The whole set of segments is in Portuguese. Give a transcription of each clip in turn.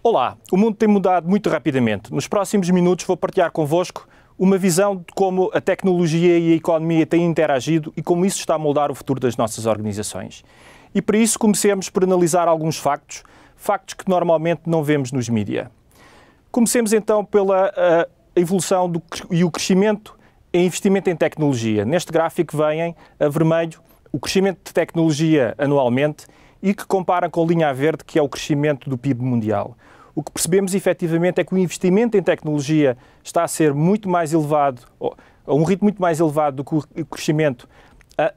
Olá, o mundo tem mudado muito rapidamente. Nos próximos minutos vou partilhar convosco uma visão de como a tecnologia e a economia têm interagido e como isso está a moldar o futuro das nossas organizações. E para isso comecemos por analisar alguns factos que normalmente não vemos nos mídia. Comecemos então pela evolução e o crescimento em investimento em tecnologia. Neste gráfico vêm a vermelho o crescimento de tecnologia anualmente e que compara com a linha a verde, que é o crescimento do PIB mundial. O que percebemos efetivamente é que o investimento em tecnologia está a ser muito mais elevado, a um ritmo muito mais elevado do que o crescimento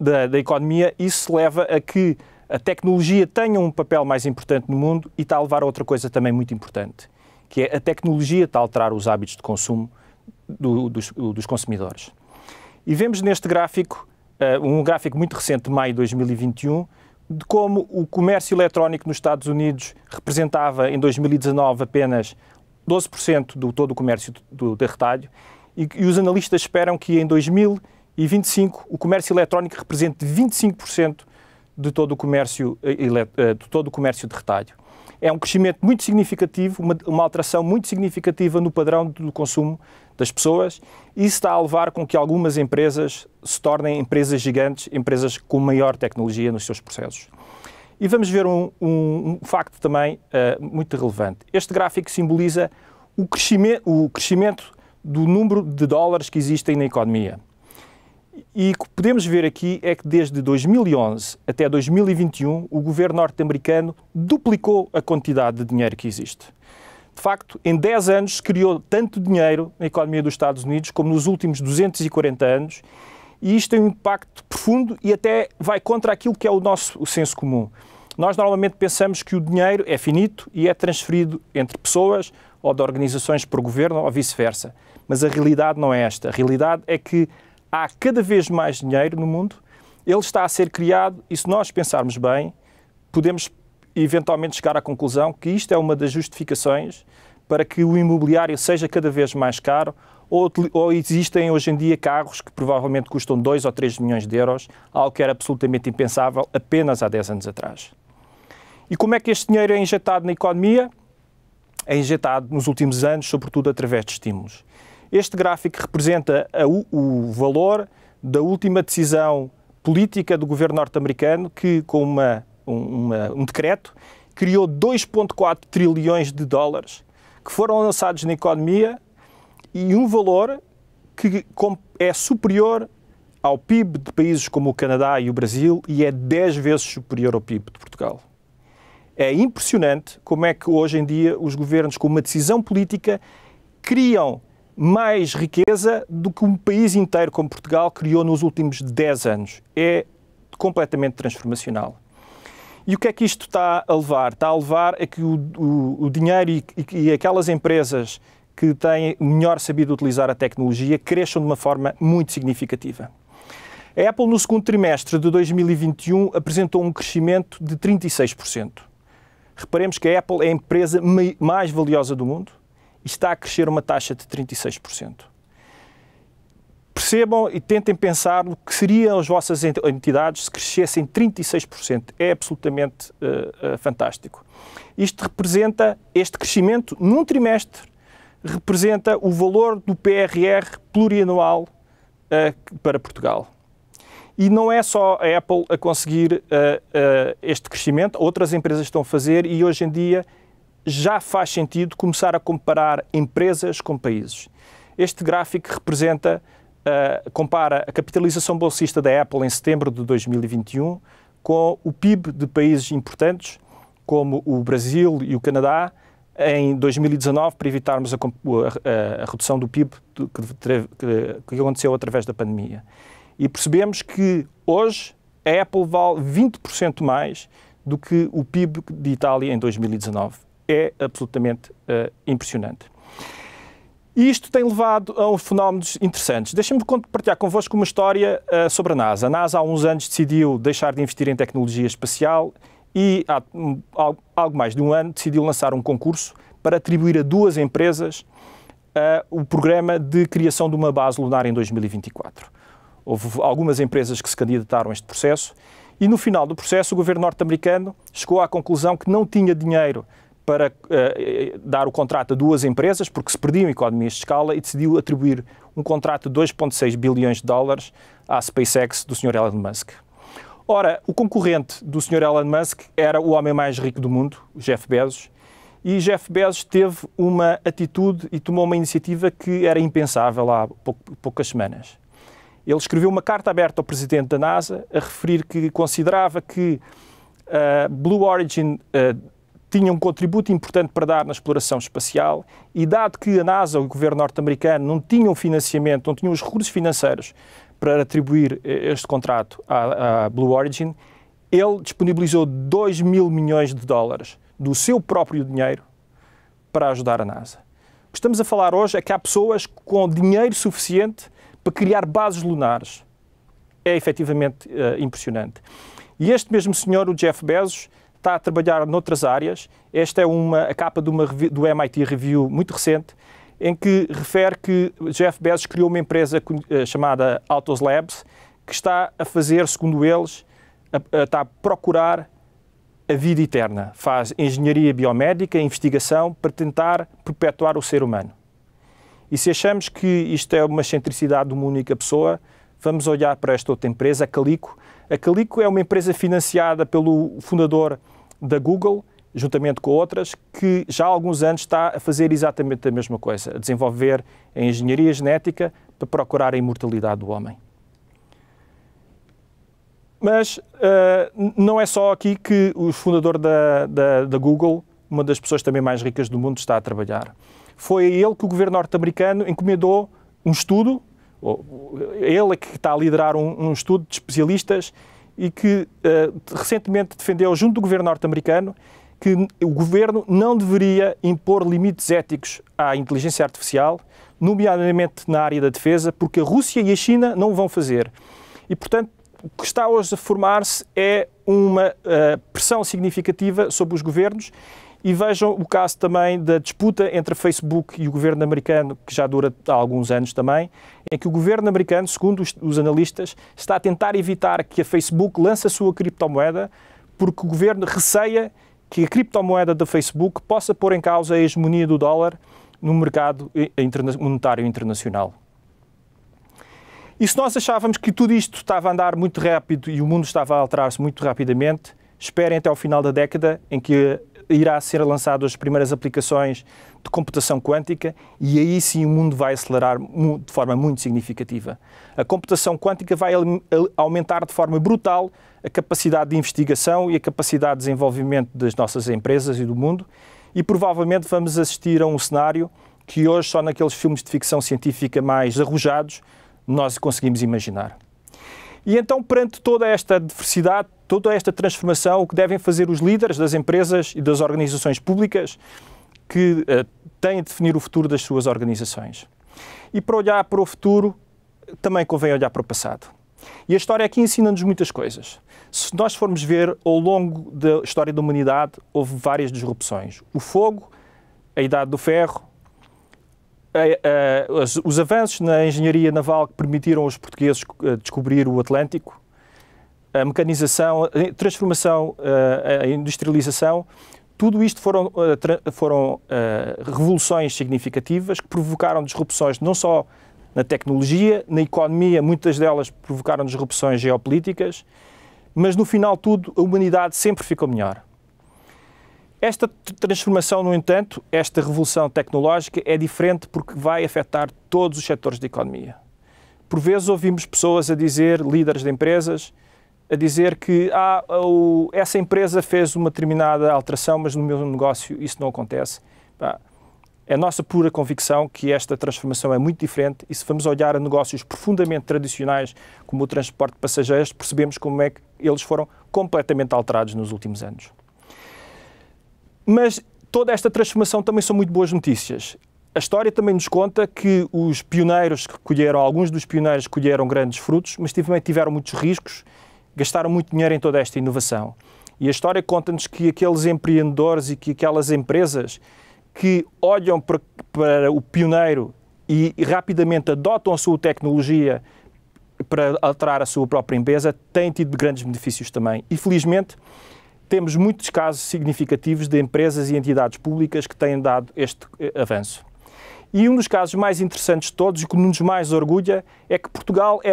da economia. Isso leva a que a tecnologia tenha um papel mais importante no mundo e está a levar a outra coisa também muito importante, que é a tecnologia está a alterar os hábitos de consumo dos consumidores. E vemos neste gráfico, um gráfico muito recente de maio de 2021, de como o comércio eletrónico nos Estados Unidos representava em 2019 apenas 12% do todo o comércio de retalho e os analistas esperam que em 2025 o comércio eletrónico represente 25% de todo o comércio de retalho. É um crescimento muito significativo, uma alteração muito significativa no padrão do consumo das pessoas e isso está a levar com que algumas empresas se tornem empresas gigantes, empresas com maior tecnologia nos seus processos. E vamos ver um facto também muito relevante. Este gráfico simboliza o crescimento do número de dólares que existem na economia. E o que podemos ver aqui é que desde 2011 até 2021 o governo norte-americano duplicou a quantidade de dinheiro que existe. De facto, em 10 anos se criou tanto dinheiro na economia dos Estados Unidos como nos últimos 240 anos e isto tem um impacto profundo e até vai contra aquilo que é o nosso senso comum. Nós normalmente pensamos que o dinheiro é finito e é transferido entre pessoas ou de organizações por governo ou vice-versa. Mas a realidade não é esta. A realidade é que há cada vez mais dinheiro no mundo, ele está a ser criado e se nós pensarmos bem, podemos eventualmente chegar à conclusão que isto é uma das justificações para que o imobiliário seja cada vez mais caro ou existem hoje em dia carros que provavelmente custam 2 ou 3 milhões de euros, algo que era absolutamente impensável apenas há 10 anos atrás. E como é que este dinheiro é injetado na economia? É injetado nos últimos anos, sobretudo através de estímulos. Este gráfico representa o valor da última decisão política do governo norte-americano que, com um decreto, criou 2,4 trilhões de dólares que foram lançados na economia e um valor que é superior ao PIB de países como o Canadá e o Brasil e é 10 vezes superior ao PIB de Portugal. É impressionante como é que hoje em dia os governos, com uma decisão política, criam mais riqueza do que um país inteiro como Portugal criou nos últimos 10 anos. É completamente transformacional. E o que é que isto está a levar? Está a levar a que o dinheiro e aquelas empresas que têm melhor sabido utilizar a tecnologia cresçam de uma forma muito significativa. A Apple, no segundo trimestre de 2021, apresentou um crescimento de 36%. Reparemos que a Apple é a empresa mais valiosa do mundo e está a crescer uma taxa de 36%. Percebam e tentem pensar no que seriam as vossas entidades se crescessem 36%. É absolutamente fantástico. Este crescimento num trimestre representa o valor do PRR plurianual para Portugal. E não é só a Apple a conseguir este crescimento, outras empresas estão a fazer e hoje em dia já faz sentido começar a comparar empresas com países. Este gráfico compara a capitalização bolsista da Apple em setembro de 2021 com o PIB de países importantes como o Brasil e o Canadá em 2019 para evitarmos a redução do PIB que aconteceu através da pandemia. E percebemos que hoje a Apple vale 20% mais do que o PIB de Itália em 2019. É absolutamente impressionante. E isto tem levado a fenómenos interessantes. Deixem-me partilhar convosco uma história sobre a NASA. A NASA há uns anos decidiu deixar de investir em tecnologia espacial e há algo mais de um ano decidiu lançar um concurso para atribuir a 2 empresas o programa de criação de uma base lunar em 2024. Houve algumas empresas que se candidataram a este processo e no final do processo o governo norte-americano chegou à conclusão que não tinha dinheiro para dar o contrato a 2 empresas, porque se perdiam economias de escala, e decidiu atribuir um contrato de 2,6 bilhões de dólares à SpaceX do Sr. Elon Musk. Ora, o concorrente do Sr. Elon Musk era o homem mais rico do mundo, o Jeff Bezos, e Jeff Bezos teve uma atitude e tomou uma iniciativa que era impensável há poucas semanas. Ele escreveu uma carta aberta ao presidente da NASA a referir que considerava que Blue Origin tinha um contributo importante para dar na exploração espacial e, dado que a NASA, o governo norte-americano, não tinham financiamento, não tinham os recursos financeiros para atribuir este contrato à Blue Origin, ele disponibilizou 2 mil milhões de dólares do seu próprio dinheiro para ajudar a NASA. O que estamos a falar hoje é que há pessoas com dinheiro suficiente para criar bases lunares. É efetivamente impressionante. E este mesmo senhor, o Jeff Bezos, está a trabalhar noutras áreas. Esta é a capa do MIT Review muito recente, em que refere que Jeff Bezos criou uma empresa chamada Autos Labs, que está a fazer, segundo eles, está a procurar a vida eterna. Faz engenharia biomédica, investigação, para tentar perpetuar o ser humano. E se achamos que isto é uma excentricidade de uma única pessoa, vamos olhar para esta outra empresa, a Calico. A Calico é uma empresa financiada pelo fundador da Google, juntamente com outras, que já há alguns anos está a fazer exatamente a mesma coisa, a desenvolver a engenharia genética para procurar a imortalidade do homem. Mas não é só aqui que o fundador da Google, uma das pessoas também mais ricas do mundo, está a trabalhar. Foi a ele que o governo norte-americano encomendou um estudo, ele é que está a liderar um estudo de especialistas e que recentemente defendeu junto do governo norte-americano que o governo não deveria impor limites éticos à inteligência artificial, nomeadamente na área da defesa, porque a Rússia e a China não o vão fazer. E, portanto, o que está hoje a formar-se é uma pressão significativa sobre os governos. E vejam o caso também da disputa entre a Facebook e o governo americano, que já dura há alguns anos também, em que o governo americano, segundo os analistas, está a tentar evitar que a Facebook lance a sua criptomoeda, porque o governo receia que a criptomoeda da Facebook possa pôr em causa a hegemonia do dólar no mercado monetário internacional. E se nós achávamos que tudo isto estava a andar muito rápido e o mundo estava a alterar-se muito rapidamente, esperem até ao final da década, em que irá ser lançado as primeiras aplicações de computação quântica e aí sim o mundo vai acelerar de forma muito significativa. A computação quântica vai aumentar de forma brutal a capacidade de investigação e a capacidade de desenvolvimento das nossas empresas e do mundo e provavelmente vamos assistir a um cenário que hoje só naqueles filmes de ficção científica mais arrojados nós conseguimos imaginar. E então, perante toda esta diversidade, toda esta transformação, o que devem fazer os líderes das empresas e das organizações públicas que têm de definir o futuro das suas organizações. E para olhar para o futuro, também convém olhar para o passado. E a história aqui ensina-nos muitas coisas. Se nós formos ver, ao longo da história da humanidade, houve várias disrupções. O fogo, a idade do ferro, os avanços na engenharia naval que permitiram aos portugueses descobrir o Atlântico, a mecanização, a transformação, a industrialização, tudo isto foram revoluções significativas que provocaram disrupções não só na tecnologia, na economia, muitas delas provocaram disrupções geopolíticas, mas no final tudo a humanidade sempre ficou melhor. Esta transformação, no entanto, esta revolução tecnológica é diferente porque vai afetar todos os setores da economia. Por vezes ouvimos pessoas a dizer, líderes de empresas, a dizer que essa empresa fez uma determinada alteração, mas no meu negócio isso não acontece. É a nossa pura convicção que esta transformação é muito diferente e se vamos olhar a negócios profundamente tradicionais, como o transporte de passageiros, percebemos como é que eles foram completamente alterados nos últimos anos. Mas toda esta transformação também são muito boas notícias. A história também nos conta que os pioneiros que colheram, alguns dos pioneiros colheram grandes frutos, mas também tiveram muitos riscos, gastaram muito dinheiro em toda esta inovação. E a história conta-nos que aqueles empreendedores e que aquelas empresas que olham para o pioneiro e rapidamente adotam a sua tecnologia para alterar a sua própria empresa, têm tido grandes benefícios também. E, felizmente, temos muitos casos significativos de empresas e entidades públicas que têm dado este avanço. E um dos casos mais interessantes de todos, e que nos mais orgulha, é que Portugal é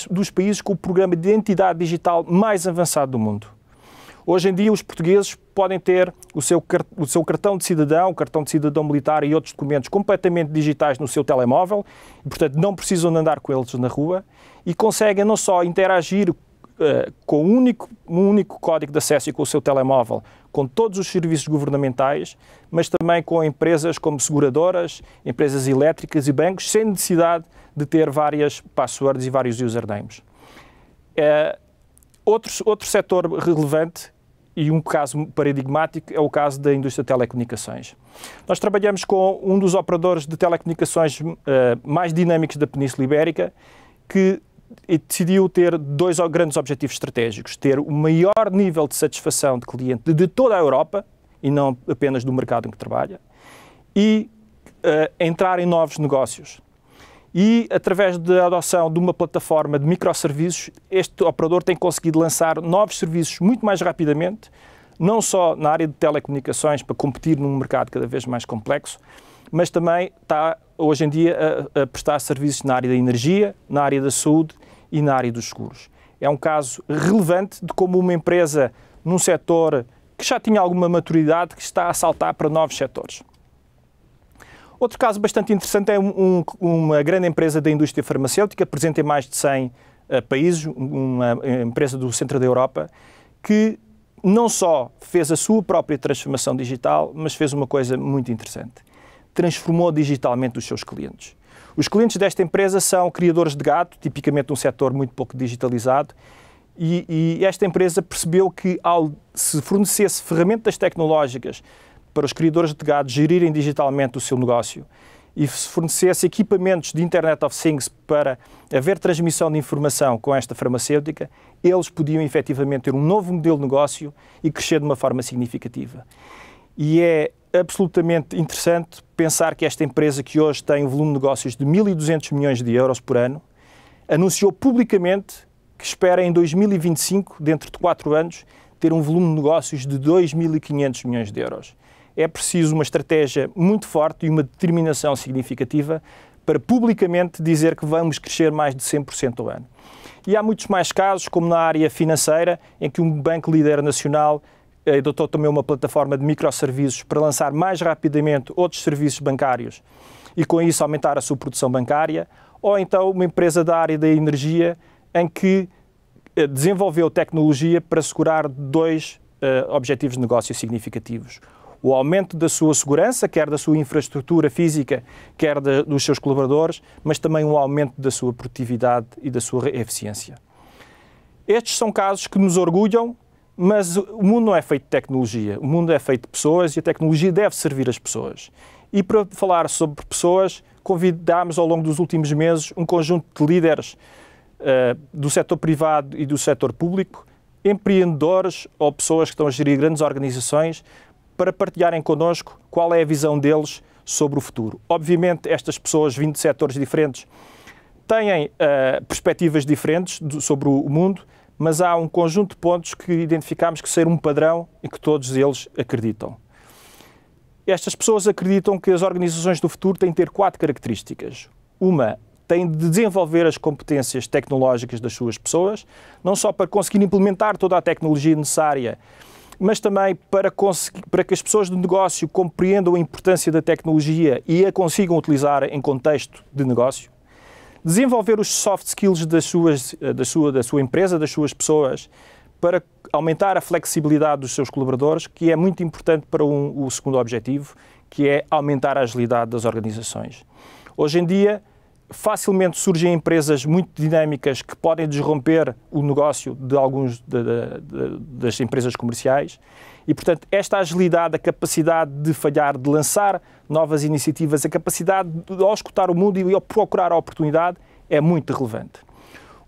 dos países com o programa de identidade digital mais avançado do mundo. Hoje em dia, os portugueses podem ter o seu cartão de cidadão, o cartão de cidadão militar e outros documentos completamente digitais no seu telemóvel, e, portanto, não precisam de andar com eles na rua, e conseguem não só interagir com um único código de acesso e com o seu telemóvel, com todos os serviços governamentais, mas também com empresas como seguradoras, empresas elétricas e bancos, sem necessidade de ter várias passwords e vários usernames. Outro setor relevante e um caso paradigmático é o caso da indústria de telecomunicações. Nós trabalhamos com um dos operadores de telecomunicações mais dinâmicos da Península Ibérica, que decidiu ter dois grandes objetivos estratégicos: ter o maior nível de satisfação de cliente de toda a Europa, e não apenas do mercado em que trabalha, e entrar em novos negócios. E, através da adoção de uma plataforma de microserviços, este operador tem conseguido lançar novos serviços muito mais rapidamente, não só na área de telecomunicações, para competir num mercado cada vez mais complexo, mas também está, hoje em dia, a prestar serviços na área da energia, na área da saúde e na área dos seguros. É um caso relevante de como uma empresa, num setor que já tinha alguma maturidade, que está a saltar para novos setores. Outro caso bastante interessante é uma grande empresa da indústria farmacêutica, presente em mais de 100 países, uma empresa do centro da Europa, que não só fez a sua própria transformação digital, mas fez uma coisa muito interessante: transformou digitalmente os seus clientes. Os clientes desta empresa são criadores de gado, tipicamente um setor muito pouco digitalizado, e esta empresa percebeu que, ao se fornecesse ferramentas tecnológicas para os criadores de gado gerirem digitalmente o seu negócio e se fornecesse equipamentos de Internet of Things para haver transmissão de informação com esta farmacêutica, eles podiam efetivamente ter um novo modelo de negócio e crescer de uma forma significativa. E é absolutamente interessante pensar que esta empresa, que hoje tem um volume de negócios de 1.200 milhões de euros por ano, anunciou publicamente que espera em 2025, dentro de 4 anos, ter um volume de negócios de 2.500 milhões de euros. É preciso uma estratégia muito forte e uma determinação significativa para publicamente dizer que vamos crescer mais de 100% ao ano. E há muitos mais casos, como na área financeira, em que um banco líder nacional adotou também uma plataforma de microserviços para lançar mais rapidamente outros serviços bancários e, com isso, aumentar a sua produção bancária, ou então uma empresa da área da energia em que desenvolveu tecnologia para assegurar 2 objetivos de negócio significativos: o aumento da sua segurança, quer da sua infraestrutura física, quer dos seus colaboradores, mas também um aumento da sua produtividade e da sua eficiência. Estes são casos que nos orgulham, mas o mundo não é feito de tecnologia, o mundo é feito de pessoas e a tecnologia deve servir as pessoas. E para falar sobre pessoas, convidámos ao longo dos últimos meses um conjunto de líderes do setor privado e do setor público, empreendedores ou pessoas que estão a gerir grandes organizações, para partilharem connosco qual é a visão deles sobre o futuro. Obviamente, estas pessoas, vindo de setores diferentes, têm perspectivas diferentes sobre o mundo, mas há um conjunto de pontos que identificamos que ser um padrão e que todos eles acreditam. Estas pessoas acreditam que as organizações do futuro têm de ter 4 características. Uma, têm de desenvolver as competências tecnológicas das suas pessoas, não só para conseguir implementar toda a tecnologia necessária, mas também para que as pessoas do negócio compreendam a importância da tecnologia e a consigam utilizar em contexto de negócio. Desenvolver os soft skills da sua empresa, das suas pessoas, para aumentar a flexibilidade dos seus colaboradores, que é muito importante para o segundo objetivo, que é aumentar a agilidade das organizações. Hoje em dia, facilmente surgem empresas muito dinâmicas que podem desromper o negócio de alguns das empresas comerciais e, portanto, esta agilidade, a capacidade de falhar, de lançar novas iniciativas, a capacidade de auscultar o mundo e procurar a oportunidade é muito relevante.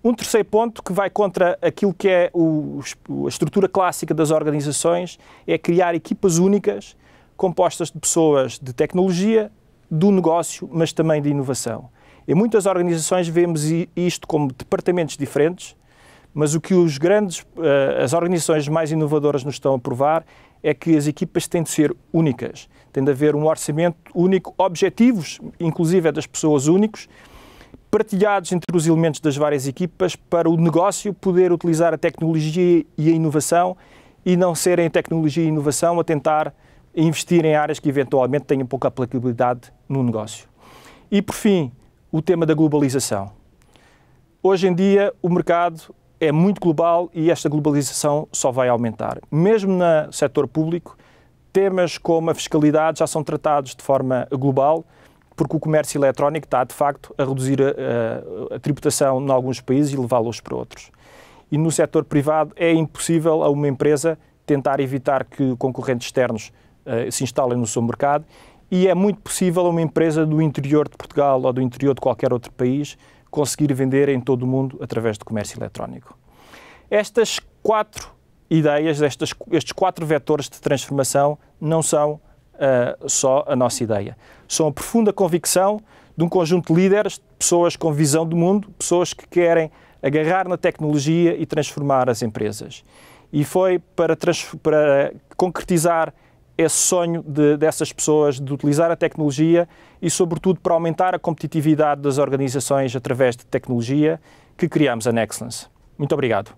Um terceiro ponto que vai contra aquilo que é a estrutura clássica das organizações é criar equipas únicas compostas de pessoas de tecnologia, do negócio, mas também de inovação. Em muitas organizações vemos isto como departamentos diferentes, mas o que as organizações mais inovadoras nos estão a provar é que as equipas têm de ser únicas, tem de haver um orçamento único, objetivos, inclusive das pessoas únicos, partilhados entre os elementos das várias equipas para o negócio poder utilizar a tecnologia e a inovação e não serem tecnologia e inovação a tentar investir em áreas que eventualmente tenham pouca aplicabilidade no negócio. E, por fim, o tema da globalização. Hoje em dia, o mercado é muito global e esta globalização só vai aumentar. Mesmo no setor público, temas como a fiscalidade já são tratados de forma global, porque o comércio eletrónico está, de facto, a reduzir a tributação em alguns países e levá-los para outros. E no setor privado é impossível a uma empresa tentar evitar que concorrentes externos se instalem no seu mercado e é muito possível a uma empresa do interior de Portugal ou do interior de qualquer outro país conseguir vender em todo o mundo através do comércio eletrónico. Estas 4 ideias, estes 4 vetores de transformação não são só a nossa ideia. São a profunda convicção de um conjunto de líderes, de pessoas com visão do mundo, pessoas que querem agarrar na tecnologia e transformar as empresas. E foi para concretizar esse sonho dessas pessoas de utilizar a tecnologia e, sobretudo, para aumentar a competitividade das organizações através de tecnologia que criamos a Nexlens. Muito obrigado.